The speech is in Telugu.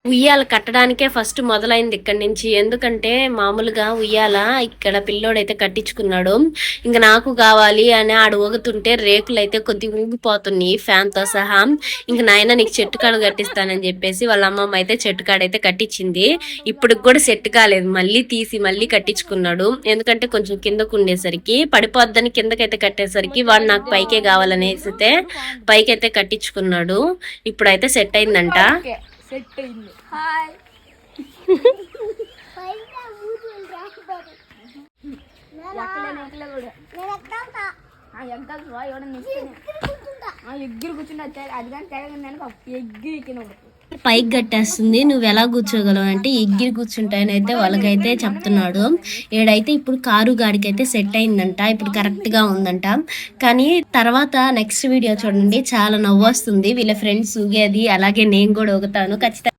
ఉయ్యాల కట్టడానికే ఫస్ట్ మొదలైంది ఇక్కడి నుంచి. ఎందుకంటే మామూలుగా ఉయ్యాల ఇక్కడ పిల్లోడైతే కట్టించుకున్నాడు. ఇంకా నాకు కావాలి అని ఆడు ఊగుతుంటే రేకులు అయితే కొద్దిగా ఊగిపోతున్నాయి ఫ్యాన్ తో సహా. ఇంక నాయన నీకు చెట్టు కాడ కట్టిస్తానని చెప్పేసి వాళ్ళ అమ్మమ్మ అయితే చెట్టు కాడైతే కట్టించింది. ఇప్పటికి కూడా సెట్ కాలేదు, మళ్ళీ తీసి మళ్ళీ కట్టించుకున్నాడు. ఎందుకంటే కొంచెం కిందకు ఉండేసరికి పడిపోద్దని కిందకైతే కట్టేసరికి వాడు నాకు పైకే కావాలనేసితే పైకైతే కట్టించుకున్నాడు. ఇప్పుడైతే సెట్ అయిందంట. సెట్ అయింది. హాయ్ ఎగ్గిరి కూర్చుంటే అది కానీ తెగ ఎగ్గిరి ఎక్కిన పైకి కట్టేస్తుంది. నువ్వు ఎలా కూర్చోగలవు అంటే ఎగ్గిరి కూర్చుంటాయని అయితే వాళ్ళకైతే చెప్తున్నాడు. ఏడైతే ఇప్పుడు కారు గాడికైతే సెట్ అయిందంట, ఇప్పుడు కరెక్ట్ గా ఉందంట. కానీ తర్వాత నెక్స్ట్ వీడియో చూడండి, చాలా నవ్వు వస్తుంది. వీళ్ళ ఫ్రెండ్స్ ఊగేది అలాగే నేను కూడా ఊగుతాను ఖచ్చితంగా.